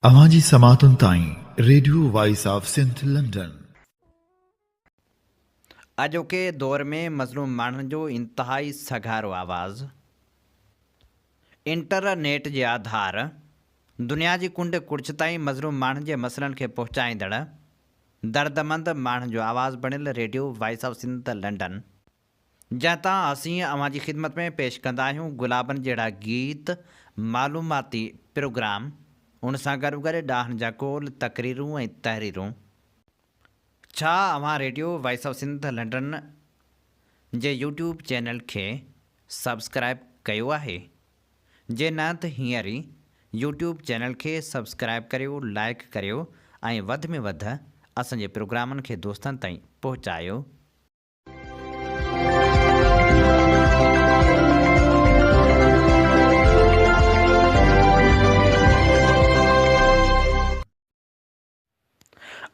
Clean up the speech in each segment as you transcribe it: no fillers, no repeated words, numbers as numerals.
अवांजी समातुन ताईं Radio voice of Sindh London. अॼोके दौर में मज़लूम माण्हुनि जो इंतिहाई सघारो आवाज़। इंटरनेट जे आधार दुनिया जी कुंड कुड़च ताईं मज़लूम माण्हुनि जे मसइलनि खे पहुचाईंदड़ दर्दमंद माण्हुनि जो आवाज़ बणियल radio voice of Sindh London, जंहिं तां असीं अवां जी ख़िदमत में पेश कंदा आहियूं गुलाबनि जहिड़ा गीत, मालूमाती प्रोग्राम, उन सां गॾु ॾाहनि जा कोल, तकरीरूं ऐं तहरीरूं। छा अवां Radio voice of Sindh London जे यूट्यूब चैनल खे सब्सक्राइब कयो आहे? जे न त हींअर ई यूट्यूब चैनल खे सब्सक्राइब करियो, लाइक करियो ऐं वधि में वधि असांजे प्रोग्रामनि खे दोस्तनि ताईं पहुचायो।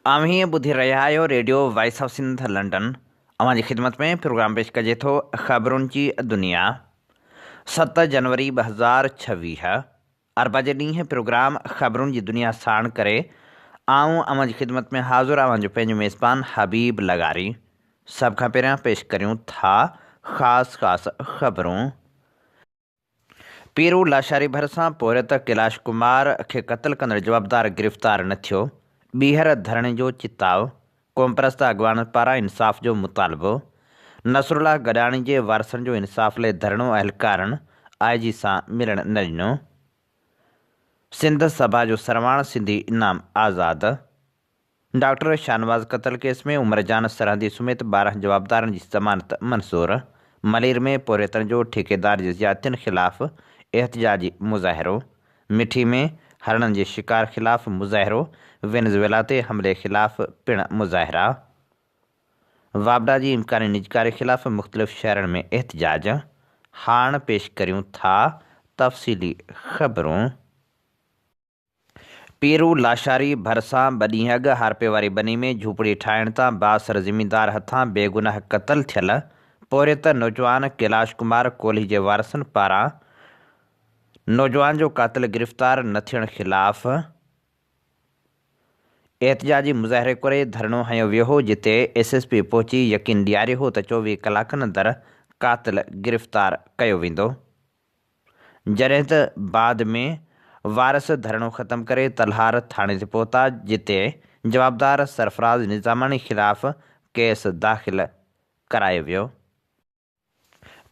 अव्हीं ॿुधी रहिया आहियो Radio voice of Sindh London. अवां जी ख़िदमत में प्रोग्राम पेश कजे थो ख़बरुनि जी दुनिया। 7 जनवरी 2026 अरबा जे ॾींहुं प्रोग्राम ख़बरुनि जी दुनिया साण करे आऊं अवां जी ख़िदमत में हाज़ुर अवां जो पंहिंजो मेज़बान हबीब लगारी। सभ खां पहिरियां पेश करियूं था ख़ासि ख़बरूं। पीरू लाशारी भरिसां पोरियत कैलाश कुमार खे क़त्ल कंदड़ जवाबदार गिरफ़्तार न थियो। ॿीहर धरणे जो चिताव। क़ौम परस्त अॻवाननि पारां इंसाफ़ जो मुतालबो। नसरुल्लाह गॾाणी जे वारसनि जो इंसाफ़ लाइ धरणो अहलकारनि IG सां मिलण न ॾिनो। सिंध सभा जो सरवाण सिंधी इनाम आज़ाद। डॉक्टर शाहनवाज़ क़त्ल केस में उमरजान सरहदी समेत 12 जवाबदारनि जी ज़मानत मंज़ूर। मलीर में पोरियतनि जो ठेकेदार जी ज़्यादतियुनि ख़िलाफ़ एहतिजाजी मुज़ाहिरो। मिठी में हरणनि जे शिकार ख़िलाफ़ मुज़ाहिरो। वेनेज़ुएला ते हमले ख़िलाफ़ पिण मुज़ाहिरा। वापडा जी इम्कानी निजकारी ख़िलाफ़ मुख़्तलिफ़ शहरनि में एहतिजाज। हाण पेश करियूं था तफ़सीली ख़बरूं। पीरू लाशारी भरिसां ॿ ॾींहं अॻु हारपे वारी बनी में झूपड़ी ठाहिण तां बासर ज़मींदार हथां बेगुनाह क़त्ल थियल पोरियत नौजवान कैलाश कुमार कोहली जे वारसनि पारां नौजवान जो क़ातिल गिरफ़्तार न थियण ख़िलाफ़ एहतिजाजी मुज़ाहिरे करे धरणो हंयो वियो हो, जिते SSP पहुची यकीन ॾियारियो हो त 24 कलाकनि अंदरि क़ातिल गिरफ़्तार कयो वेंदो। जॾहिं त बाद में वारस धरणो ख़त्म करे तलहार थाणे ते पहुता, जिते जवाबदार सरफराज़ निज़ामानी ख़िलाफ़ केस दाख़िल करायो वियो।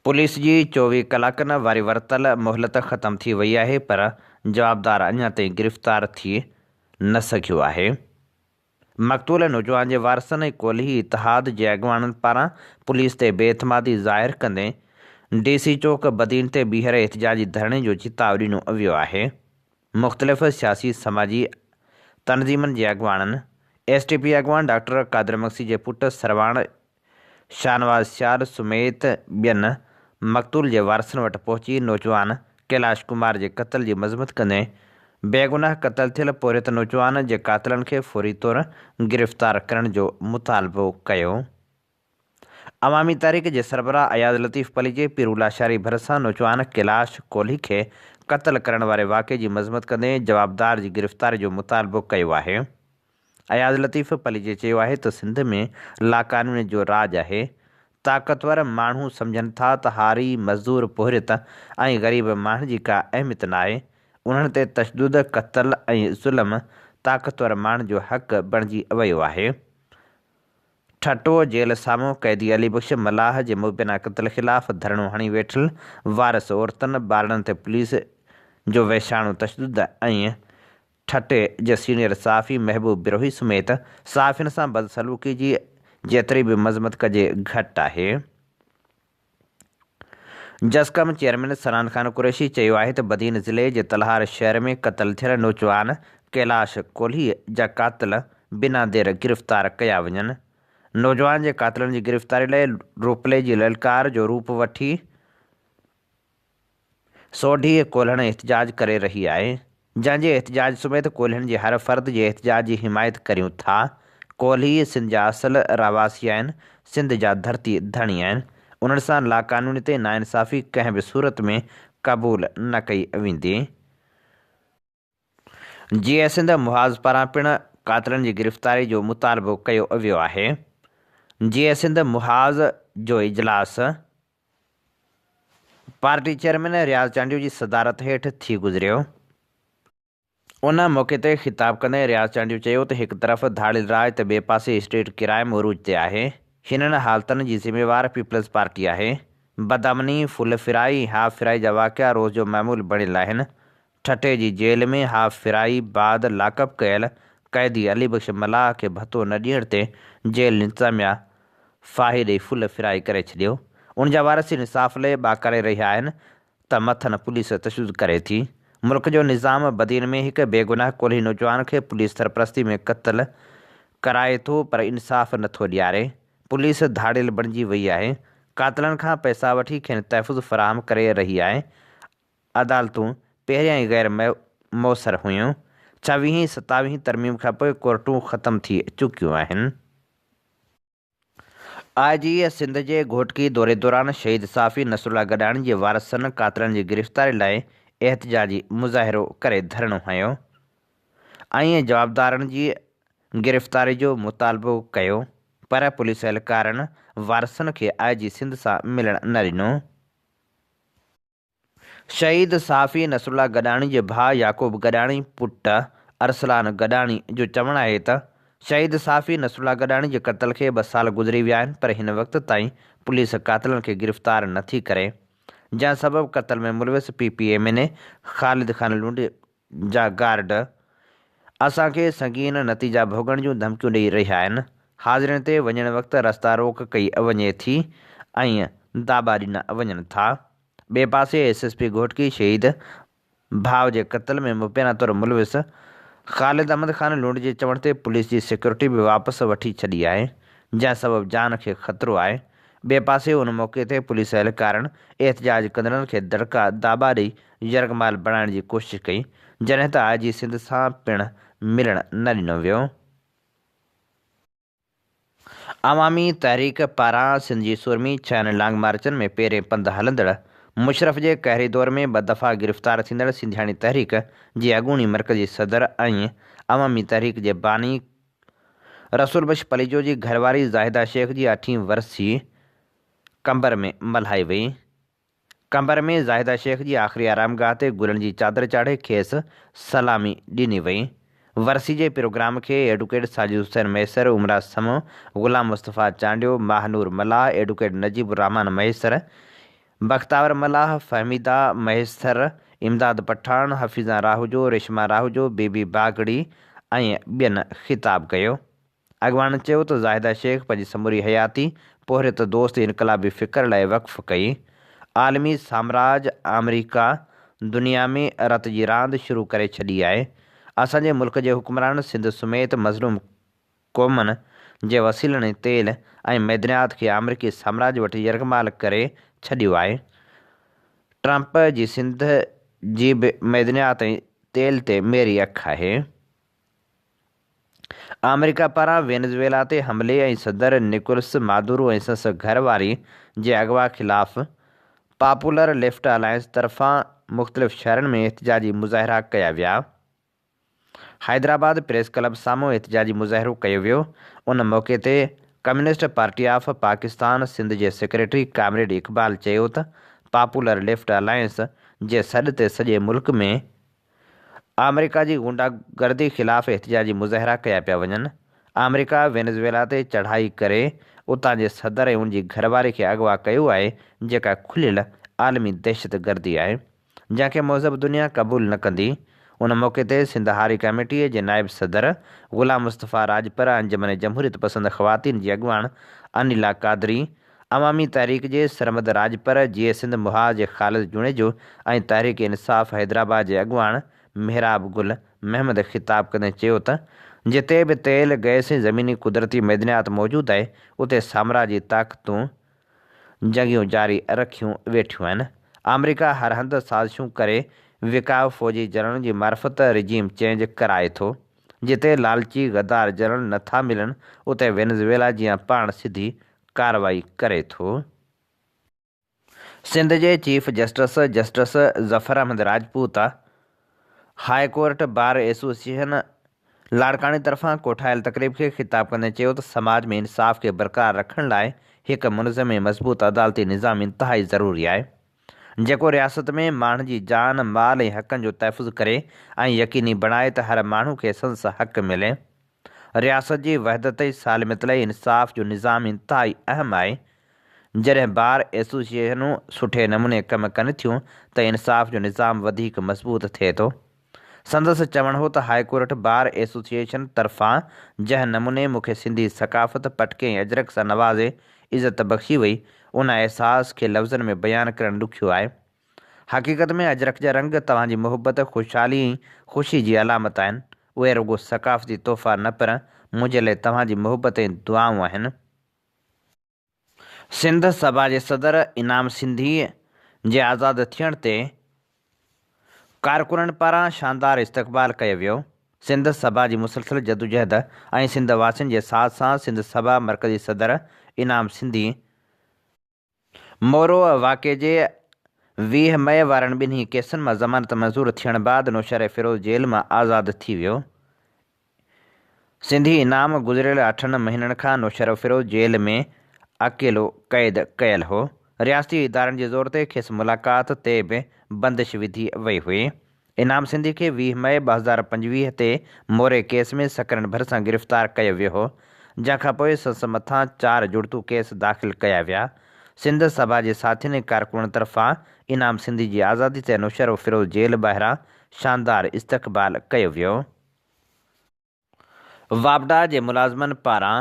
पुलिस जी 24 कलाकनि वारी वरितल मोहलत ख़त्म थी वई आहे, पर जवाबदार अञा ताईं गिरफ़्तार थी न सघियो आहे। मक़तूल नौजवान जे वारसनि ऐं कोल्ही इतिहाद जे अॻवाननि पारां पुलिस ते बेइतमादी ज़ाहिर कंदे DC चौक बदीन ते ॿीहर एहतिजाजी धरणे जो चिताव ॾिनो वियो आहे। मुख़्तलिफ़ सियासी समाजी तनज़ीमनि जे अॻवाननि STP अॻवान डॉक्टर कादिर मक्सी जे पुटु सरवाण शाहनवाज़ सियार समेत ॿियनि मक़तूल जे वारसनि वटि पहुची नौजवान कैलाश कुमार जे क़त्ल जी मज़मत कंदे बेगुनाह क़त्ल थियल पोरियत नौजवान जे क़ातिलनि खे फ़ौरी तौरु गिरफ़्तार करण जो मुतालबो कयो। अवामी तहरीक जे सरबराह अयाज़ लतीफ़ पलीजे पीरू लाशारी भरिसां नौजवान कैलाश कोहली खे क़त्ल करण वारे वाक़े जी मज़मत कंदे जवाबदार जी गिरफ़्तारी जो मुतालबो कयो आहे। अयाज़ लतीफ़ पलीजे चयो आहे त सिंध में लाक़ानूनी जो राज आहे। ताक़तवर माण्हू सम्झनि था त हारी मज़दूर पोरियत ऐं ग़रीब माण्हुनि जी का अहमियत न आहे। उन्हनि ते तशदुद, क़त्ल ऐं ज़ुल्म ताक़तवर माण्हुनि जो हक़ बणिजी वियो आहे। ठटो जेल साम्हूं क़ैदी अली बख्श मलाह जे मुबैना क़त्ल ख़िलाफ़ धरणो हणी वेठल वारस औरतुनि ॿारनि ते पुलिस जो वहशाणो तशदुद ऐं ठटे जे सीनियर सहाफ़ी महबूब बिरोही समेत सहाफ़ियुनि सां बदसलूकी जी जेतिरी बि मज़मत कजे घटि आहे। जसकम चेयरमैन सनान खान कुरैशी चयो आहे त बदीन ज़िले जे तलहार शहर में क़त्ल थियल नौजवान कैलाश कोहली जा क़ातिल बिना देर गिरफ़्तार कया वञनि। नौजवान जे क़ातिलनि जी गिरफ़्तारी लाइ रोपले जी ललकार जो रूप वठी सोढी कोल्हण एहतिजाज करे रही आहे, जंहिंजे एहतिजाज समेत कोल्हनि जे हर फ़र्द जे एहतिजाज जी हिमायत करियूं था। कोहली सिंध जा असल रहवासी आहिनि, सिंध जा धरती धणी आहिनि। उन्हनि सां लाक़ानूनी ते नाइंसाफ़ी कंहिं बि सूरत में क़बूल न कई वेंदी। जीअं सिंध मुहाज़ पारां पिणु कातिलनि जी गिरफ़्तारी जो मुतालबो कयो वियो आहे। जीअं सिंध मुहाज़ जो इजलास पार्टी चेयरमैन रियाज़ चांडियूं जी सदारत हेठि थी गुज़रियो। उन मौक़े ते ख़िताब कंदे रियाज़ चांडियूं चयो त हिकु तरफ़ धाड़िल राज त ॿिए पासे स्टेट किराए मरूज ते आहे। हिननि हालतनि जी ज़िम्मेवार पीपल्स पार्टी आहे। बदअमनी, फुल फिराई, हाफ फिराई जा वाक़िआ रोज़ जो मामूल बणियल आहिनि। ठठे जी जेल में हाफ फिराई बाद लाकअप कयल क़ैदी अली बख्श मलाह खे भतो न ॾियण ते जेल इंतिज़ामिया फाही ॾेई फुल फिराई करे छॾियो। उन जा वारस इंसाफ़ लाइ ॿा करे रहिया आहिनि त मथनि पुलिस तशदुद करे थी। मुल्क जो निज़ाम बदीन में हिकु बेगुनाह कोल्ही नौजवान खे पुलिस सरपरस्ती में क़त्ल कराए थो पर इंसाफ़ नथो ॾियारे। पुलिस धाड़ियल बणिजी वई आहे। कातिलनि खां पैसा वठी खेनि तहफ़ुज़ फ़राहम करे रही आहे। अदालतूं पहिरियां ई गैर मौसर हुयूं। 26-27 तरमीम खां पोइ कोर्टूं ख़तमु थी चुकियूं आहिनि। IG सिंध जे घोटकी दौरे दौरान शहीद साफ़ी नसरुल्ला गडाणी जे वारसनि कातिलनि जी गिरफ़्तारी लाइ एहतजाजी मुज़ाहिरो करे धरणो हयो ऐं जवाबदारनि जी गिरफ़्तारी जो मुतालबो कयो पर पुलिस एहलकारनि वारसनि खे IG सिंध सां मिलण न ॾिनो। शहीद साफ़ी नसरुल्ला गडाणी जे भाउ याक़ूब गडाणी पुटु अरसलान गडाणी जो चवणु आहे त शहीद साफ़ी नसरुल्ला गडाणी जे क़त्ल खे 2 साल गुज़री विया आहिनि पर हिन वक़्त ताईं पुलिस कातिलनि खे गिरफ़्तार नथी करे, जंहिं सबबि क़त्ल में मुलविस PPMN ख़ालिद ख़ान लुंड जा गार्ड असांखे संगीन नतीजा भोगण जूं धमकियूं ॾेई रहिया आहिनि। हाज़िरनि ते वञण वक़्तु रस्ता रोक कई वञे थी ऐं दाबा ॾिना वञनि था। ॿिए पासे SSP घोटकी शहीद भाउ जे क़त्ल में मुबैना तौरु मुलविस ख़ालिद अहमद ख़ान लुंड जे चवण ते पुलिस जी सिक्योरिटी बि वापसि वठी छॾी आहे, जंहिं सबबि जान खे ख़तरो आहे। ॿिए पासे उन मौक़े ते पुलिस एहलकारनि एहतजाज कंदड़नि खे दड़का दाबा ॾेई यरगमाल बणाइण जी कोशिशि कई, जॾहिं त IG सिंध सां पिणु मिलण न ॾिनो वियो। अवामी तहरीक पारां सिंध जी सुरमी 6 लॉन्ग मार्चनि में पहिरें पंधु हलंदड़ मुशरफ जे कहरी दौर में 2 दफ़ा गिरफ़्तार थींदड़ सिंधियाणी तहरीक जी अॻूणी मरकज़ी सदर ऐं अवामी तहरीक जे बानी रसूल बख्श पलीजो जी घरवारी ज़ाहिदा शेख जी 8वीं वरसी कंबर में मल्हाई वई। कंबर में ज़ाहिदा शेख जी आख़िरी आरामगाह ते गुलनि जी चादर चाढ़े खेसि सलामी ॾिनी वई। वरसी जे प्रोग्राम खे एडवोकेट साजिद हुसैन मैसर, उमरा समो, ग़ुलाम मुस्तफ़ा चांडियो, महानूर मलाह, एडवोकेट नजीबुर रहमान मैसर, बख्तावर मलाह, फहमीदा मैसर, इमदाद पठान, हफ़ीज़ा राहुजो, रेशमा राहुजो, बीबी बागड़ी ऐं ॿियनि ख़िताब कयो। अॻवान चयो त ज़ाहिदा शेख पंहिंजी समूरी हयाती पोहरियत दोस्त इनकलाबी फ़िक्र लाइ वक़्फ़ कई। आलमी साम्राज अमरीका दुनिया में रत जी रांदि शुरू करे छॾी आहे। असांजे मुल्क जे हुक्मरान सिंध समेत मज़लूम क़ौमनि जे वसीलनि तेल ऐं मैदनियात खे अमरीकी साम्राज वटि यरगमाल करे छॾियो आहे। ट्रंप जी सिंध जी बि मैदनियात ऐं तेल ते मेरी अख आहे। अमेरिका पारां वेनेज़ुएला ते हमले ऐं सदर निकोलस मादुरो ऐं संस घरवारी जे अगवा ख़िलाफ़ पॉपुलर लेफ्ट अलायंस तरफ़ां मुख़्तलिफ़ शहरनि में एहतजाजी मुज़ाहिरा कया विया। हैदराबाद प्रेस क्लब साम्हूं एहतजाजी मुज़ाहिरो कयो वियो। उन मौक़े ते Communist Party of Pakistan Sindh जे सेक्रेटरी कामरेड इक़बाल चयो त पॉपुलर लेफ्ट अलायंस जे सॾ ते सॼे मुल्क में अमेरिका जी गुंडागर्दी ख़िलाफ़ एहतजाजी मुज़ाहिरा कया पिया वञनि। अमेरिका वेनेज़ुएला ते चढ़ाई करे उतां जे सदर ऐं उनजी घरवारी खे अगवा कयो आहे, जेका खुलियल आलमी दहशतगर्दी आहे, जंहिंखे मज़हब दुनिया क़बूल न कंदी। उन मौक़े ते सिंध हारी कमेटीअ जे नाइब सदर ग़ुलाम मुस्तफ़ा राजपर, अंजमन जमहूरियत पसंद ख़वातीन जी अॻुवाण अनिला कादरी, अवामी तहरीक जे सरमद राजपर, जीअ सिंध मुहाज़ जे ख़ालिद जुणेजो ऐं तहरीक इंसाफ़ हैदराबाद जे अॻुवाण मेहराब गुल महमद ख़िताब कंदे चयो त जिते बि तेल, गैस ऐं ज़मीनी कुदरती मैदनियात मौजूदु आहे उते साम्राजी ताक़तूं जंगियूं जारी रखियूं वेठियूं आहिनि। अमेरिका हर हंधि साज़िशूं करे विकाउ फ़ौजी जनरल जी मार्फत रिजीम चेंज कराए थो। जिते लालची गद्दार जनरल नथा मिलनि उते वेनेज़ुएला जीअं पाण सिधी कार्रवाई करे थो। सिंध जे chief justice Zafar Ahmed Rajput high court bar association लाड़कानी तरफ़ां कोठायल तकरीब खे ख़िताब कंदे चयो त समाज में इंसाफ़ खे बरक़रार रखण लाइ हिकु मुनज़म ऐं मज़बूत अदालती निज़ाम इंतिहाई ज़रूरी आहे जेको रियासत में माण्हुनि जी जान माल ऐं हक़नि जो तहफ़ुज़ करे ऐं यकीनी बणाए त हर माण्हू खे संस हक़ मिले। रियासत जी वहदत ऐं सालिमत लाइ इंसाफ़ जो निज़ाम इंतिहाई अहम आहे। जॾहिं बार एसोसिएशनूं सुठे नमूने कमु कनि थियूं त इंसाफ़ जो निज़ाम वधीक मज़बूत थिए थो। संदसि चवणु हो त हाई कोर्ट बार एसोसिएशन तरफ़ां जंहिं नमूने मूंखे सिंधी सकाफ़त पटके ऐं अजरक सां नवाज़े इज़त बख़्शी वई उन अहसास खे लफ़्ज़नि में बयानु करणु ॾुखियो आहे। हक़ीक़त में अजरक जा रंग तव्हांजी मुहबत ख़ुशहाली ऐं ख़ुशी जी अलामत आहिनि। उहे रुॻो सकाफ़ती तोहफ़ा न पर मुंहिंजे लाइ तव्हांजी मुहबत ऐं दुआऊं आहिनि। सिंध सभा जे सदर इनाम सिंधी जे आज़ादु थियण ते कारकुननि पारां शानदार इस्तक़बाल कयो वियो। सिंध सभा जी मुसलसिल जदोजहद ऐं सिंध वासियुनि जे साथ सां सिंध सभा मरकज़ी सदर इनाम सिंधी मोरो वाक़े जे 20 मई वारनि ॿिन्ही केसनि मां ज़मानत मंज़ूर थियण बैदि नौशर फ़िरोज़ जेल मां आज़ादु थी वियो। सिंधी इनाम गुज़िरियल 8 महीननि खां नौशर फ़िरोज़ जेल में अकेलो क़ैद कयल हो। रियासती इदारनि जे ज़ोर ते खेसि मुलाक़ात ते बि बंदिश विधी वई हुई। इनाम सिंधी खे 20 मई 2025 ते मोरे केस में सकरनि भरिसां गिरफ़्तार कयो वियो हो, जंहिंखां पोइ संस मथां 4 जुड़तू केस दाख़िल कया विया। सिंध सभा जे साथियुनि कारकुननि तरफ़ां इनाम सिंधी जी आज़ादी ते नौशर फ़िरोज़ जेल ॿाहिरां शानदार इस्तक़बाल कयो वियो। वापडा जे मुलाज़िमनि पारां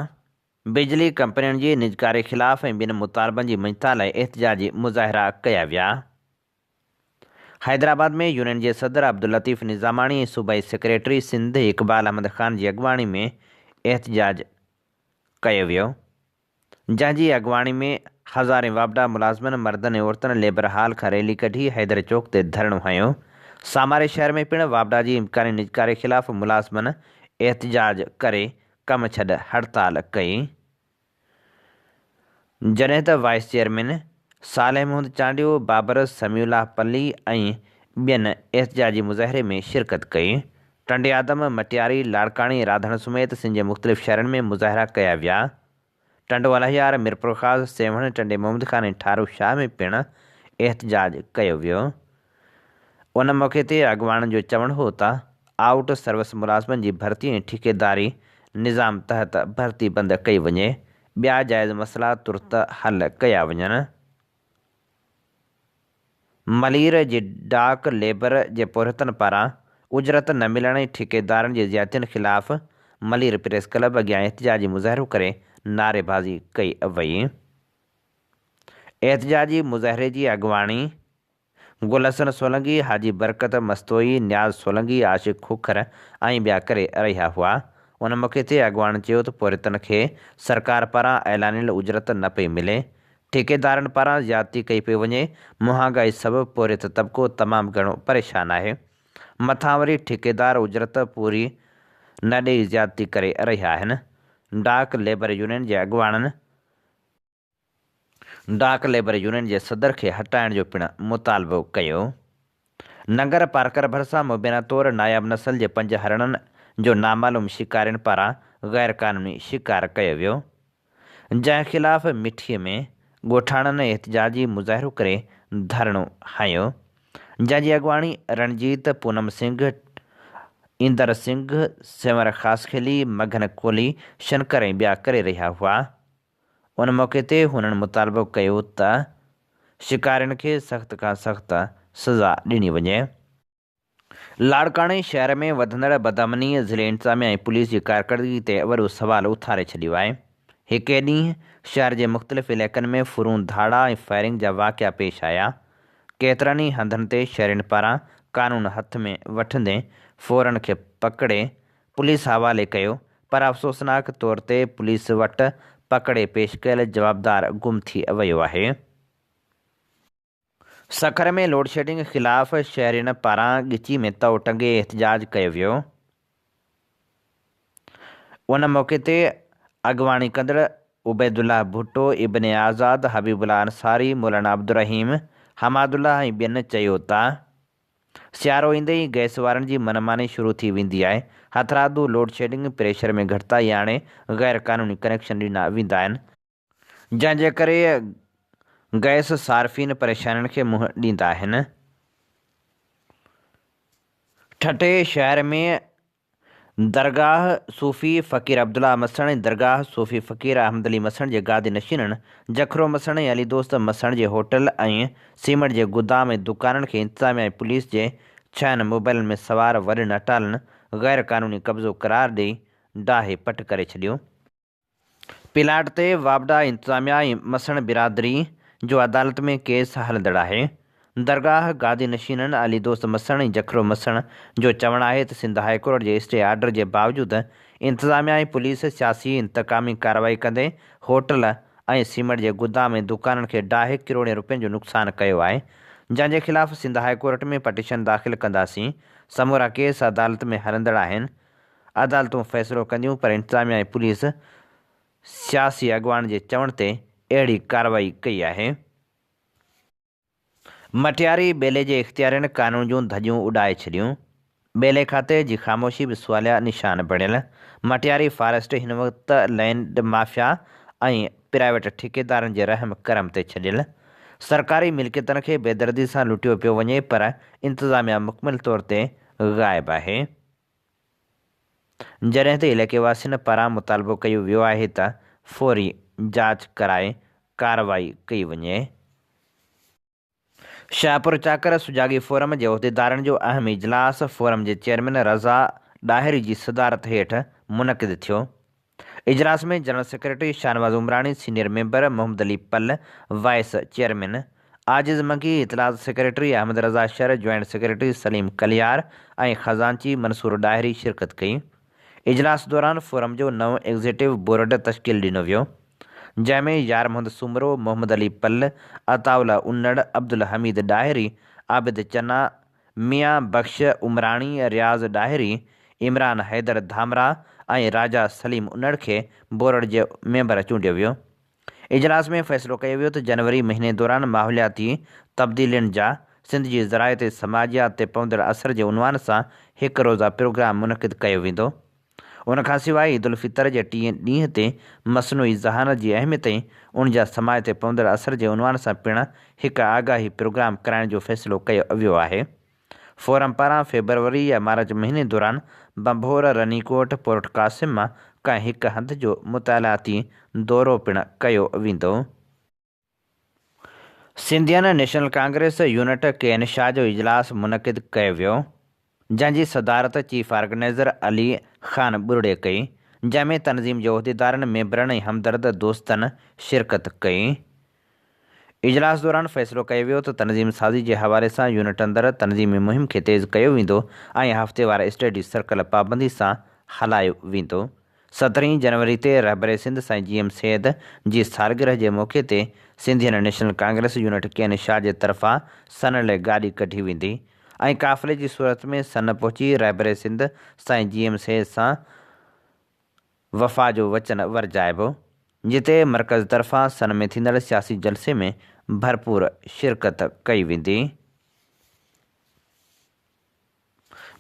बिजली कंपनियुनि जी निजकारी ख़िलाफ़ ऐं ॿिनि मुतालबनि जी मञता लाइ एहतिजाजी मुज़ाहिरा कया विया। हैदराबाद में यूनियन जे सदर अब्दुल लतीफ़ निज़ामाणी ऐं सूबाई सेक्रेटरी सिंध इक़बाल अहमद ख़ान जी अॻुवाणी में एहतिजाज कयो वियो, जंहिंजी अॻुवाणी में हज़ारे वापडा मुलाज़िमनि मर्दनि ऐं औरतुनि लेबर हाल खां रैली कढी हैदर चौक ते धरणो हयो। सामारे शहर में पिणु वापडा जी इम्कानी निजकारी ख़िलाफ़ मुलाज़िमनि एहतिजाज करे कमु छॾ हड़ताल कई। जॾहिं त वाइस चेयरमैन सालेह महमूद चांडियो, बाबर समीउल्लाह पल्ली ऐं ॿियनि एहतिजाजी मुज़ाहिरे में शिरकत कई। टंडे आदम, मटियारी, लाड़काणी, राधण समेत सिंध जे मुख़्तलिफ़ शहरनि में मुज़ाहिरा कया विया। टंडो अलहियार, मिरपुर ख़ास, सेवण, टंडे मोहम्मद ख़ान ऐं ठारू शाह में पिणु एहतिजाज कयो वियो। उन मौक़े ते अॻुवाणनि जो चवणु हो त आउट सर्विस मुलाज़िमनि जी भर्ती ऐं ठेकेदारी निज़ाम तहत भर्ती बंदि कई वञे। ॿिया जाइज़ मसइला तुर्त हल कया वञनि। मलीर जी डाक लेबर जे पुरहतनि पारां उजरत न मिलण ऐं ठेकेदारनि जी ज़्यादतियुनि ख़िलाफ़ मलीर प्रेस क्लब अॻियां एहतिजाजी मुज़ाहिरो करे नारेबाज़ी कई वई। एहतिजाजी मुज़ाहिरे जी अॻुवाणी गुलहसन सोलंकी, हाजी बरकत मस्तोई, न्याज़ सोलंकी, आशिक़ खुखर ऐं ॿिया करे रहिया हुआ। उन मौक़े ते अॻुवाणनि चयो त पुरहतनि खे सरकार पारां ऐलानियल उजरत न पई मिले, ठेकेदारनि पारां ज़्यादती कई पई वञे। महांगाई सबबि पुरहत तबिको तमामु घणो परेशान आहे। मथां वरी ठेकेदार उजरत पूरी न ॾेई ज़्यादती करे रहिया आहिनि। डाक लेबर यूनियन जे अॻुवाणनि डाक लेबर यूनियन जे सदर खे हटाइण जो पिणु मुतालबो कयो। नंगर पार्कर भरिसां मुबैना तौरु नायाब नसल जे 5 हरणनि जो नामालूम शिकारियुनि पारां ग़ैर क़ानूनी शिकार कयो वियो, जंहिं ख़िलाफ़ मिठीअ में ॻोठाणनि एहतिजाजी मुज़ाहिरो करे धरणो हयो, जंहिंजी अॻुवाणी रणजीत, पूनम सिंह, इंदर सिंह, सेंवर ख़ासखेली, मघन कोली, शनकर ऐं ॿिया करे रहिया हुआ। उन मौक़े ते हुननि मुतालबो कयो त शिकारियुनि खे सख़्त खां सख़्त सज़ा ॾिनी वञे। लाड़काणे शहर में वधंदड़ बदअमनी ज़िले इंतिज़ामिया ऐं पुलिस जी कारकर्दगी ते वॾो सवाल उथारे छॾियो आहे। हिकु ॾींहुं शहर जे मुख़्तलिफ़ इलाइक़नि में फ़ुरून धाड़ा ऐं फायरिंग जा वाक़िआ पेश आया। केतिरनि ई हंधनि ते शहरियुनि पारां कानून हथ में वठंदे फ़ौरन खे पकिड़े पुलिस हवाले कयो, पर अफ़सोसनाक तौर ते पुलिस वटि पकिड़े पेश कयल जवाबदार गुम थी वियो आहे। सखर में लोड शेडिंग ख़िलाफ़ शहरियुनि पारां ॻिची में तओ टंगे एहतिजाज कयो वियो। उन मौक़े ते अॻुवाणी कंदड़ उबैदुल्लाह भुट्टो, इब्ने आज़ाद, हबीबुल्लाह अंसारी, मौलाना अब्दुर्रहीम, हमादुल्लाह ऐं ॿियनि चयो त सियारो ईंदे ई गैस वारनि जी मनमानी शुरू थी वेंदी आहे। हथरादू लोड शेडिंग, प्रेशर में घटिताई आणे गैर क़ानूनी कनेक्शन ॾिना वेंदा आहिनि, जंहिंजे करे गैस सार्फ़ीन परेशानियुनि खे मुंहुं ॾींदा आहिनि। ठटे शहर में दरगाह सूफ़ी फ़क़ीर अब्दुल्ला मसण ऐं दरगाह सूफ़ी फ़क़ीर अहमद अली मसण जे गादी नशीननि जखरो मसण ऐं अली दोस्त मसण जे होटल ऐं सीमेंट जे गोदाम ऐं दुकाननि खे इंतिज़ामिया ऐं पुलिस जे 6 मोबाइलनि में सवार वॾनि अटालनि गैर क़ानूनी कब्ज़ो करार ॾेई डाहे पट करे छॾियो। प्लाट ते वापडा इंतिज़ामिया ऐं मसण बिरादरी जो अदालत में केस हलंदड़ आहे। दरगाह गादी नशीननि अली दोस्त मसण ऐं जखरो मसण जो चवणु आहे त सिंध हाई कोर्ट जे स्टे आर्डर जे बावजूदि इंतिज़ामिया ऐं पुलिस सियासी इंतकामी कार्रवाई कंदे होटल ऐं सीमेंट जे गोदाम ऐं दुकाननि खे डाहे किरोड़े रुपयनि जो नुक़सानु कयो आहे, जंहिंजे ख़िलाफ़ु सिंध हाई कोर्ट में पटिशन दाख़िल कंदासीं। समूरा केस अदालत में हलंदड़ आहिनि। अदालतूं फ़ैसिलो कंदियूं, पर इंतिज़ामिया ऐं पुलिस सियासी अॻुवान जे चवण ते अहिड़ी कार्रवाई कई आहे। मटियारी ॿेले जे इख़्तियारनि क़ानून जूं धॼियूं उॾाए छॾियूं। ॿेले खाते जी ख़ामोशी बि सुवालिया निशान बणियल। मटियारी फॉरेस्ट हिन वक़्तु लैंड माफ़िया ऐं प्राइवेट ठेकेदारनि जे रहम करम ते छॾियल। सरकारी मिल्कियतनि खे बेदर्दी सां लुटियो पियो वञे, पर इंतिज़ामिया मुकमिल तौर ते ग़ाइबु आहे। जॾहिं त इलाइक़े वासियुनि पारां मुतालबो कयो वियो आहे त फ़ौरी जांच कराए कार्रवाई कई वञे। शाहपुर चाकर सुजाॻी फोरम जे उहिदेदारनि जो अहम इजलास फोरम जे चेयरमैन रज़ा ॾाहिरी जी सदारत हेठि मुनक़िद थियो। इजलास में general secretary Shahnawaz Umrani, senior member Mohammad Ali Pal, vice chairman Ajiz Maki, इतलात secretary Ahmed Raza Shar, joint secretary Saleem Kalyar ऐं ख़ज़ानची मंसूर ॾाहिरी शिरकत कई। इजलास दौरान फोरम जो नओं एग्ज़ीक्यूटिव बोर्ड तश्कील ॾिनो वियो, जंहिंमें यार मोहम्मद सुमरो, मोहम्मद अली पल, अताउल्ला उन्नड़, अब्दुल हमीद ॾाहिरी, आबिद चन्ना, मियां बख्श उमराणी, रियाज़ ॾाहिरी, इमरान हैदर धामरा ऐं राजा सलीम उन्नड़ खे बोर्ड जो मेंबर चूंडियो वियो। इजलास में फ़ैसिलो कयो वियो त जनवरी महीने दौरान माहौलियाती तब्दीलियुनि जा सिंध जी ज़रायत ऐं समाजियात ते पवंदड़ असर जे उनवान सां हिकु रोज़ा प्रोग्राम मुनक़िद कयो वेंदो। उनखां सवाइ ईद उल फितर जे 30 ॾींहं ते मसनूई ज़हानत जी अहमियत ऐं उन जा समाज ते पवंदड़ असर जे उनवान सां पिणु हिकु आगाही प्रोग्राम कराइण जो फ़ैसिलो कयो वियो आहे। फोरम पारां फेबरवरी या मार्च महीने दौरान बंभोर, रनीकोट, पोर्ट कासिम मां कंहिं हिकु हंधि जो मुतालाती दौरो पिणु कयो वेंदो। सिंधियन नेशनल कांग्रेस यूनिट KN शाह जो इजलास मुनक़िद कयो वियो, जंहिंजी सदारत चीफ ऑर्गेनाइज़र अली ख़ान बुरड़े कई, जंहिंमें तनज़ीम जे उहिदेदारनि, मेंबरनि ऐं हमदर्द दोस्तनि शिरकत कई। इजलास दौरान फ़ैसिलो कयो वियो त तनज़ीम साज़ी जे हवाले सां यूनिट अंदरि तनज़ीमी मुहिम खे तेज़ कयो वेंदो ऐं हफ़्तेवार स्टडी सर्कल पाबंदी सां हलायो वेंदो। 17 जनवरी ते रहबर सिंध साईं GM सैद जी सालगिरह जे मौक़े ते सिंधियन नेशनल कांग्रेस यूनिट KN शाह जे तरफ़ां सन लाइ गाॾी कढी वेंदी ऐं काफ़िले जी सूरत में सन पहुची रहबर सिंध साईं GM सैद सां वफ़ा जो वचन वरजाइबो, जिते मर्कज़ तरफ़ां सन में थींदड़ सियासी जलसे में भरपूर शिरकत कई वेंदी।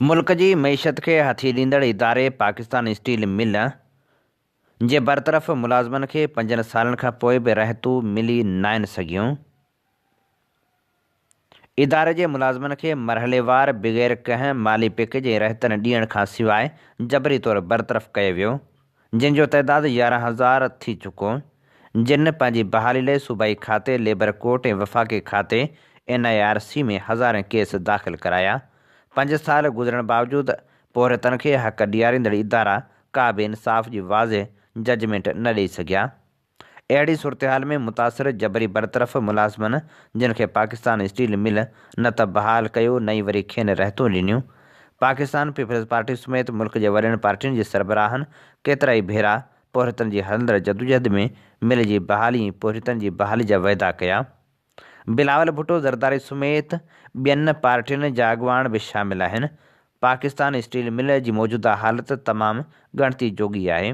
मुल्क जी मईशत खे हथी ॾींदड़ इदारे पाकिस्तान स्टील मिल जे बरतरफ़ मुलाज़िमनि खे 5 सालनि खां पोइ बि रहतूं मिली नाहिनि सघियूं। इदारे जे मुलाज़िमनि खे मरहलेवार बग़ैर कंहिं माली पैकेज ऐं रहतनि ॾियण खां सवाइ जबरी तौरु बरतरफ़ कयो वियो, जिन जो तइदादु 11,000 थी चुको, जिन पंहिंजी बहाली लाइ सूबाई खाते, लेबर कोर्ट ऐं वफ़ाक़ी खाते NIRC में हज़ारें केस दाख़िल कराया। 5 साल गुज़रण बावजूदि पोहरतनि खे हक़ ॾियारींदड़ इदारा का बि इंसाफ़ जी वाज़े जजमेंट न ॾेई सघिया। अहिड़ी सूरतहाल में मुतासिर जबरी बरतरफ़ मुलाज़िमनि, जिन खे पाकिस्तान स्टील मिल न त बहाल कयो न ई वरी खेनि रहतूं ॾिनियूं, पाकिस्तान पीपल्स पार्टी समेत मुल्क जे वॾनि पार्टियुनि जे सरबराहनि केतिरा ई भेरा पोहरतनि जी हलंदड़ जदोजहद में मिल जी बहाली ऐं पोहरतनि जी बहाली जा वाइदा कया। बिलावल भुट्टो ज़रदारी समेत ॿियनि पार्टियुनि जा अॻुवान बि शामिल आहिनि। पाकिस्तान स्टील मिल जी मौजूदा हालत तमामु ॻणती जोगी आहे।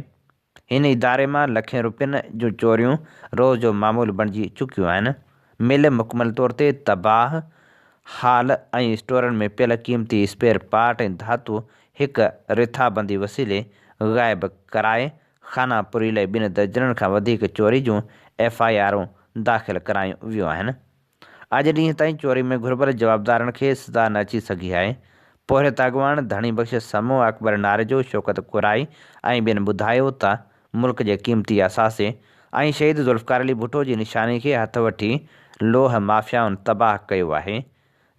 हिन इदारे मां लखें रुपयनि जूं चोरियूं रोज़ जो मामूल बणिजी चुकियूं आहिनि। मिल मुकमल तौर ते तबाह हाल ऐं स्टोरनि में पियल क़ीमती स्पेयर पार्ट ऐं धातु हिकु रिथाबंदी वसीले ग़ाइबु कराए खानापुरी लाइ 2 दर्जननि खां वधीक चोरी जूं FIRूं दाख़िल करायूं वियूं आहिनि। अॼु ॾींहं ताईं चोरी में घुरिबल जवाबदारनि खे सज़ा न अची सघी आहे। पोरित अॻवान धणी बख़्श समूह अकबर नारेजो, शौकत कुराई ऐं ॿियनि ॿुधायो त मुल्क जे क़ीमती असासे ऐं शहीद ज़ुल्फ़कार अली भुट्टो जी निशानी खे हथ वठी लोह माफ़ियाउनि तबाह कयो आहे।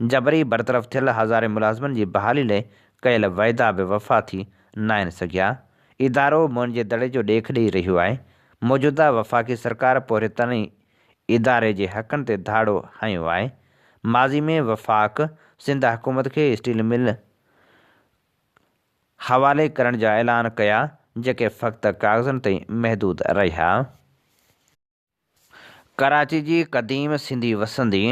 जबरी बरतरफ़ थियल हज़ारे मुलाज़िमनि जी बहाली लाइ कयल वाइदा बि वफ़ा थी न आहिनि सघिया। इदारो मुअनि जे दड़े जो ॾेख ॾेई रहियो आहे। मौजूदा वफ़ाक़ी सरकार पोरितनि इदारे जे हक़नि ते धाड़ो हयो आहे। माज़ी में वफ़ाक़ सिंध हुकूमत खे स्टील मिल हवाले करण जा ऐलान कया जेके फ़क़्ति काग़ज़नि ताईं महदूद रहिया। कराची जी क़दीम सिंधी वसंदी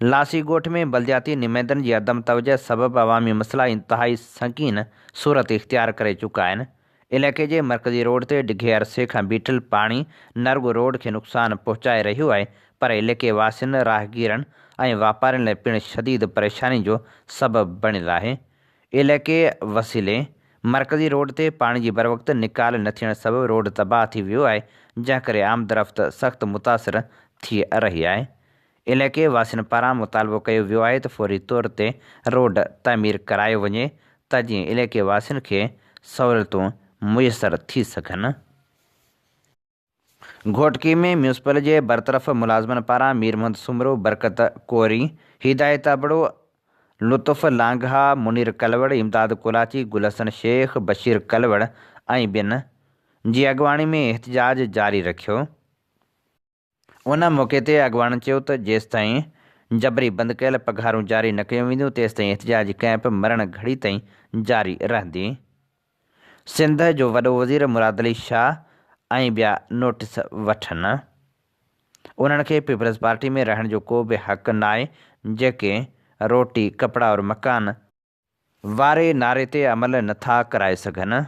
लासी ॻोठ में बलदियाती नुमाइंदनि जी अदम तवजह सबबि अवामी मसइला इंतिहाई संगीन सूरत इख़्तियार करे चुका आहिनि। इलाइक़े जे मरकज़ी रोड ते डिघे अरसे खां बीठल पाणी न रुॻो रोड खे नुक़सानु पहुचाए रहियो आहे, पर इलाइक़े वासियुनि, राहगीरनि ऐं वापारियुनि लाइ पिणु शदीद परेशानी जो सबबु बणियलु आहे। इलाइक़े वसीले मरकज़ी रोड ते पाणी जी बर वक़्तु निकाल न थियण सबबि रोड तबाह थी वियो आहे, जंहिं करे आमदरफ़्त सख़्तु मुतासिर थी रही आहे। इलाइक़े वासियुनि पारां मुतालबो कयो वियो आहे त फौरी तौर ते रोड तामीर करायो वञे त जीअं इलाइक़े वासियुनि खे सहूलियतूं मुयसरु थी सघनि। घोटकी में म्यूनिसिपल जे बरतरफ़ मुलाज़िमनि पारां मीर मोहम्मद सुमरो, बरकत कोरी, हिदायत अबड़ो, लुत्फ़ लांघा, मुनीर कलवड़, इमदाद कोलाची, गुलहसन शेख, बशीर कलवड़ ऐं ॿियनि जी अॻवानी में एहतजाज जारी रखियो। उन मौक़े ते अॻवाननि चयो त जेसिताईं जबरी बंदि कयल पघारूं जारी न कयूं वेंदियूं तेसिताईं एहतजाजी कैंप मरण घड़ी ताईं जारी रहंदी। सिंध जो वॾो वज़ीर मुराद अली शाह ऐं ॿिया नोटिस वठनि। उन्हनि खे पीपल्स पार्टी में रहण जो को बि हक़ न आहे जेके रोटी, कपिड़ा और मकान वारे नारे ते अमल नथा कराए सघनि।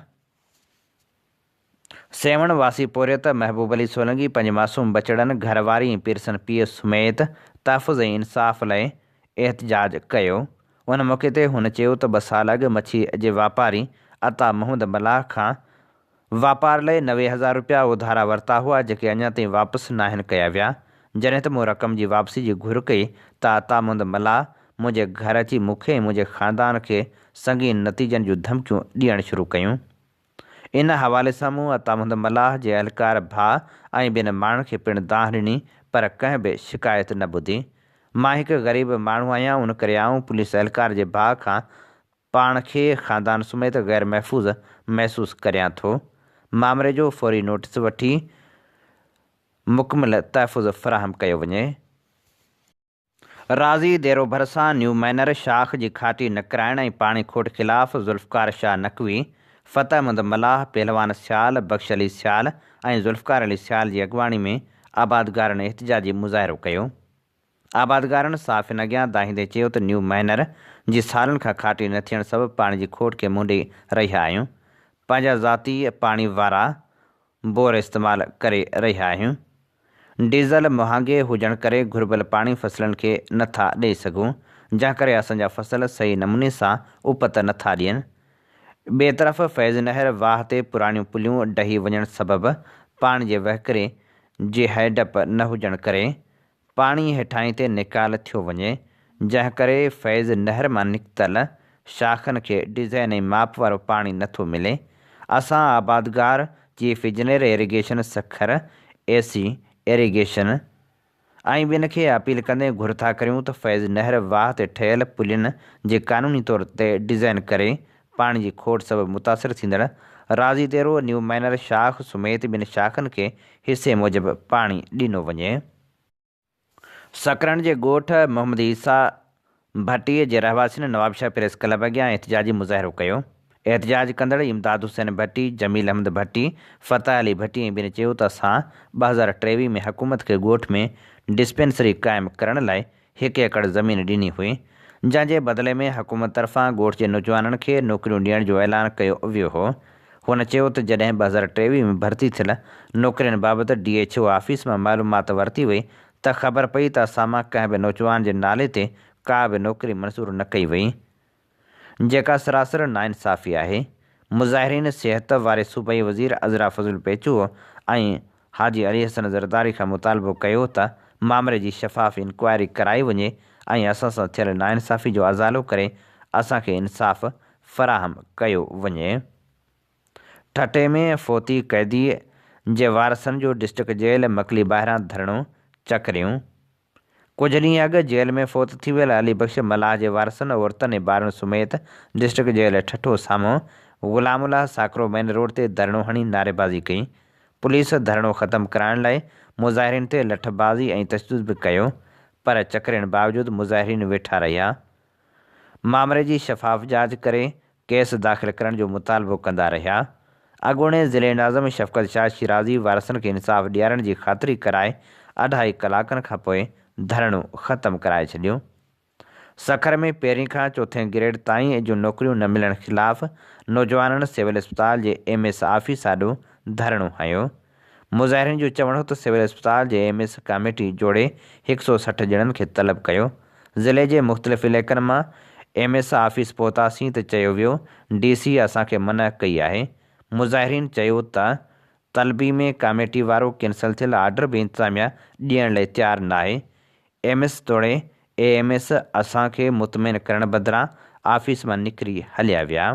सेवण वासी पोरियत महबूब अली सोलंगी पंहिंजे मासूम बचड़नि, घरवारी ऐं पिरसन पीउ समेत तहफ़ुज़ ऐं इंसाफ़ लाइ एहतजाज कयो। उन मौक़े ते हुन चयो त 2 साल अॻु मच्छी जे वापारी अता मोहम्मद मलाह खां वापार लाइ 90,000 रुपया उधारा वरिता हुआ जेके अञा ताईं वापसि न आहिनि कया विया। जॾहिं त मूं रक़म जी वापसी जी घुर कई त अता मोहम्मद मलाह मुंहिंजे घर अची मूंखे ऐं मुंहिंजे ख़ानदान खे संगीन नतीजनि जूं धमकियूं ॾियणु शुरू कयूं। इन हवाले सां मूं अता मोहम्मद मलाह जे अहलकार भाउ ऐं ॿियनि माण्हुनि खे पिणु दाह ॾिनी, पर कंहिं बि शिकायत न ॿुधी। मां हिकु ग़रीब माण्हू आहियां, उन करे आऊं पुलिस अहलकार जे भाउ खां पाण खे ख़ानदान समेत ग़ैर महफ़ूज़ महसूसु करियां थो। मामले जो फौरी नोटिस वठी मुकमिल तहफ़ुज़ फ़राहम कयो वञे। राज़ी देरो भरिसां न्यू मैनर शाख जी खाटी न कराइण ऐं पाणी खोट ख़िलाफ़ ज़ुल्फ़कार शाह नक़वी, फ़तह मुहम्मद मलाह, पहलवान सियाल, बख़्श अली सियाल ऐं ज़ुल्फ़कार अली सियाल जी अॻवानी में आबादगारनि एहतजाजी मुज़ाहिरो कयो। आबादगारनि साफ़िन अॻियां दाहींदे चयो त न्यू मैनर जी सालनि खां खाटी न थियण सबबि पाणी जी खोट खे मुंॾे रहिया आहियूं। पंहिंजा ज़ाती पाणी वारा बोर इस्तेमालु करे रहिया आहियूं। डीज़ल महांगे हुजण करे घुरिबल पाणी फसलनि खे नथा ॾेई सघूं, जंहिं करे असांजा फसल सही नमूने सां उपत नथा ॾियनि। ॿिए तरफ़ फैज़ नहर वाह ते पुराणियूं पुलियूं ढही वञण सबबि पाणी जे वहिकिरे जे हैडप न हुजण करे पाणी हेठाहीं ते निकाल थियो वञे, जंहिं करे फैज़ नहर मां निकितल शाखनि खे डिज़ाइन ऐं माप वारो पाणी नथो मिले। असां आबादगार chief engineer irrigation Sukkur AC irrigation ऐं ॿियनि खे अपील कंदे घुर था करियूं त फैज़ नहर वाह ते ठहियल पुलियुनि जे क़ानूनी तौर ते डिज़ाइन करे पाणी जी खोट सबबि मुतासिर थींदड़ राज़ी देरो न्यू मैनर शाख समेत ॿिनि शाखनि खे हिसे मूजिबि पाणी ॾिनो वञे। सकरन जे ॻोठ मोहम्मद ईसा भट्टीअ जे रहवासियुनि नवाबशाह प्रेस क्लब अॻियां एहतजाजी मुज़ाहिरो कयो। एहतजाज कंदड़ इमदाद हुसैन भट्टी, जमील अहमद भट्टी, फ़तह अली भट्टी ऐं ॿियनि चयो त असां 2023 में हुकूमत खे ॻोठ में डिस्पेंसरी क़ाइमु करण लाइ 1 एकड़ ज़मीन ॾिनी हुई, जंहिंजे बदिले में हुकूमत तरफ़ां ॻोठ जे नौजवाननि खे नौकरियूं ॾियण जो ऐलान कयो वियो हो। हुन चयो त जॾहिं 2023 में भर्ती थियल नौकरियुनि बाबति DHO ऑफिस मां मालूमात वरिती वई त ख़बर पई त असां मां कंहिं बि नौजवान जे नाले ते का बि नौकिरी मंज़ूरु न कई वई, जेका सरासर नाइंसाफ़ी आहे। मुज़ाहिरीन सिहत वारे सूबाई वज़ीर अज़रा फज़ुल पेचू ऐं हाजी अली हसन ज़रदारी खां मुतालबो कयो त मामले जी शफ़ाफ़ इंक्वायरी कराई वञे ऐं असां सां थियल नाइंसाफ़ी जो अज़ालो करे असांखे इंसाफ़ फ़राहम कयो वञे। ठटे में फ़ौती क़ैदी जे वारसनि जो डिस्ट्रिक्ट जेल मकली ॿाहिरां धरणो चकरियूं। कुझु ॾींहं अॻु जेल में फ़ौत थी वियल अली बख़्श मलाह जे वारसनि औरतुनि ऐं ॿारनि समेत डिस्ट्रिक्ट जेल ठठो साम्हूं ग़ुलामुल्लाह साकरो मेन रोड ते धरणो हणी नारेबाज़ी कई। पुलिस धरणो ख़तमु कराइण लाइ मुज़ाहिरीन ते लठबाज़ी ऐं तशदुद बि कयो, पर चकरण बावजूदि मुज़ाहिरीन वेठा रहिया। मामले जी शफ़ाफ़ जांच करे केस दाख़िल करण जो मुतालबो कंदा रहिया। अॻूणे ज़िले नाज़िम शफ़क़त शाह शिराज़ी वारसनि खे इंसाफ़ ॾियारण जी ख़ातिरी कराए 2.5 कलाकनि खां पोइ धरणो ख़तमु कराए छॾियो। सखर में पहिरीं खां चोथें ग्रेड ताईं जूं नौकरियूं न मिलण ख़िलाफ़ नौजवाननि सिविल इस्पताल जे MS ऑफिस आॾो धरणो हयो। मुज़ाहिरीन जो चवणु हो त सिविल इस्पताल जे MS कमेटी जोड़े 160 ॼणनि खे तलब कयो। ज़िले जे मुख़्तलिफ़ इलाइक़नि मां MS ऑफिस पहुतासीं त चयो वियो DC असांखे मना कई आहे। मुज़ाहिरीन चयो त तलबी में कमेटी वारो कैंसल थियल आर्डर बि इंतिज़ामिया ॾियण लाइ तयारु न आहे। MS तोड़े AMS असांखे मुतमिन करण बदिरां ऑफिस मां निकिरी हलिया विया।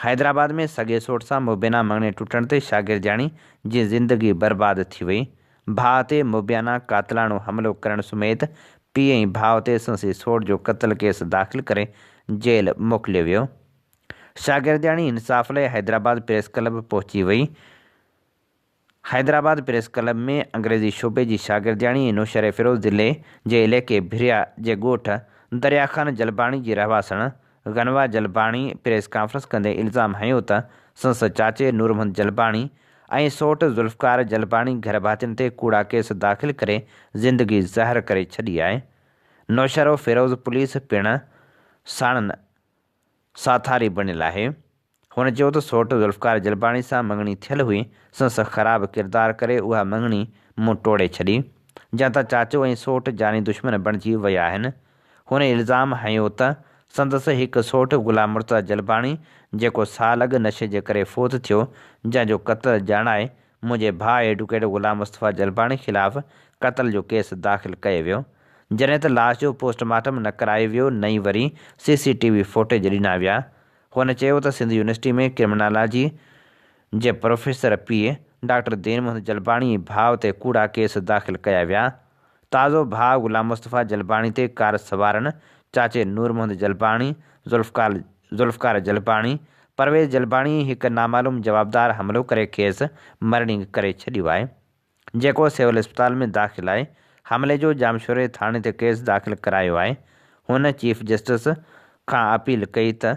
हैदराबाद में सॻे सोट सां मुबैना मङणे टुटण ते शागिर्दियाणी जी ज़िंदगी बर्बाद थी वई। भाउ ते मुबैना कातिलाणो हमिलो करण समेत पीउ ऐं भाउ ते संसी सोट जो क़त्ल केस दाख़िल करे जेल मोकिलियो वियो। शागिर्दियाणी इंसाफ़ लाइ हैदराबाद प्रेस क्लब पहुची वई। हैदराबाद प्रेस क्लब में अंग्रेज़ी शोबे जी शागिर्दियाणी नौशर फ़िरोज़ ज़िले जे इलाइक़े भिरिया जे ॻोठ दरियाखान जलबाणी जी रहवासण गनवा जलबाणी प्रेस कॉन्फ्रेंस कंदे इल्ज़ाम हयो त संस चाचे नूरमहमद जलबाणी ऐं सोट ज़ुल्फ़कार जलबाणी घर भातियुनि ते कूड़ा केस दाख़िल करे ज़िंदगी ज़हर करे छॾी आहे। नौशरो फ़िरोज़ पुलिस पिणु साणनि साथारी बणियल आहे। हुन चयो त सोट ज़ुल्फ़कार जलबाणी सां मङणी थियल हुई। संस ख़राबु किरदारु करे उहा मङणी मुंहुं टोड़े छॾी, जंहिं तां चाचो ऐं सोट जानी दुश्मन बणिजी विया आहिनि। हुन इल्ज़ाम हयो त संदसि हिकु सोट ग़ुलाम मुर्तज़ा जलबाणी जेको साल अॻु नशे जे करे फ़ौत थियो, जंहिंजो क़त्ल ॼाणाए मुंहिंजे भाउ एडवोकेट ग़ुलाम मुस्तफ़ा जलबाणी ख़िलाफ़ु क़त्ल जो केस दाख़िल कयो वियो। जॾहिं त लाश जो पोस्टमार्टम न करायो वियो नई वरी CCTV फुटेज ॾिना विया। हुन चयो त सिंध यूनिवर्सिटी में क्रिमिनोलॉजी जे प्रोफेसर पीउ डॉक्टर दीन मोहम्मद जलबाणी भाउ ते कूड़ा केस दाख़िल कया विया। ताज़ो भाउ ग़ुलाम मुस्तफ़ा जलबाणी ते कार सवारनि चाचे नूर मोहम्मद जलबाणी ज़ुल्फ़कार जलबाणी परवेज़ जलबाणी हिकु नामालूम जवाबदार हमिलो करे खेसि मरणी करे छॾियो आहे, जेको सिविल इस्पताल में दाख़िल आहे। हमले जो जामशोरे थाणे ते केस दाख़िल करायो आहे। हुन चीफ जस्टिस खां अपील कई त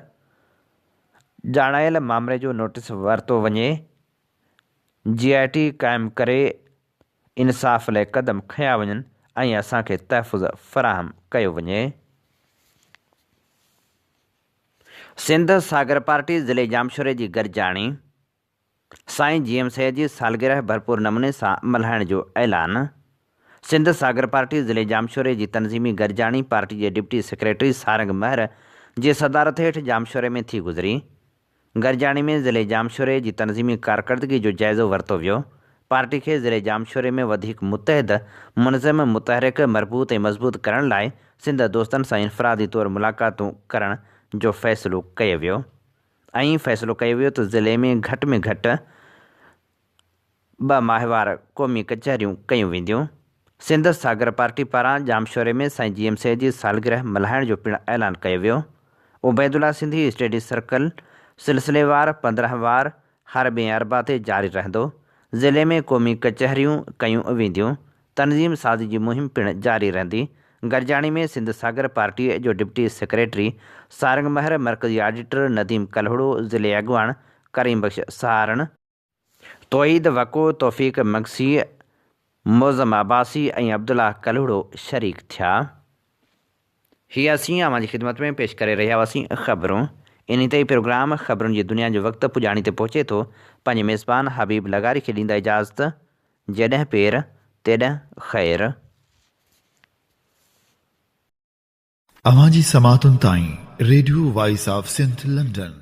ॼाणायल मामले जो नोटिस वरितो वञे, GIT क़ाइमु करे इंसाफ़ लाइ क़दम खंया वञनि ऐं असांखे तहफ़ुज़ फ़राहम कयो वञे। सिंध सागर पार्टी ज़िले जामशोरे जी गरजाणी साईं GM सैयद जी सालगिरह भरपूर नमूने सां मल्हाइण जो ऐलान। सिंध सागर पार्टी ज़िले जामशोरे जी तनज़ीमी गरजाणी पार्टी जे डिप्टी सेक्रेटरी सारंग महर जी सदारत हेठि जामशोरे में थी गुज़री। गरजाणी में ज़िले जामशोरे जी तनज़ीमी कारकर्दगी जो जाइज़ो वरितो वियो। पार्टी खे ज़िले जामशोरे में वधीक मुतहद, मुनज़म, मुतहरिक, मरबूत ऐं मज़बूत करण लाइ सिंध दोस्तनि सां इनफ़रादी तौरु मुलाक़ातूं करण जो फ़ैसिलो कयो वियो ऐं फ़ैसिलो कयो वियो त ज़िले में घटि 2 माहिवार क़ौमी कचहरियूं कयूं वेंदियूं। सिंध सागर पार्टी पारां जामशोरे में साईं GM सैयद जी सालगिरह मल्हाइण जो पिणु ऐलान कयो वियो। उबैदुल्ला सिंधी स्टडी सर्कल सिलसिलेवार 15वार हर ॿिएं अरबा ते जारी रहंदो। ज़िले में क़ौमी कचहरियूं कयूं वेंदियूं। तनज़ीम साज़ी जी मुहिम पिणु जारी रहंदी। गरजाणी में सिंध सागर पार्टी जो डिप्टी सेक्रेटरी सारंग महर, मरकज़ी ऑडिटर नदीम कल्हड़ो, ज़िले अॻवान करीम बख़्श सहारण, तौहीद वको, तौफ़ीक़ मगसी, मोज़म अब्बासी ऐं अब्दुल्ला कल्हड़ो शरीक थिया। हीअ असीं अवां जी ख़िदमत में पेश करे रहिया हुआसीं ख़बरूं। इन ते प्रोग्राम ख़बरुनि जी दुनिया जो वक़्तु पुॼाणी ते पहुचे थो। पंहिंजे मेज़बान हबीब लगारी खे ॾींदा इजाज़त। जॾहिं पेर तेॾहिं ख़ैरु। अवां जी समातुनि ताईं Radio voice of Sindh London.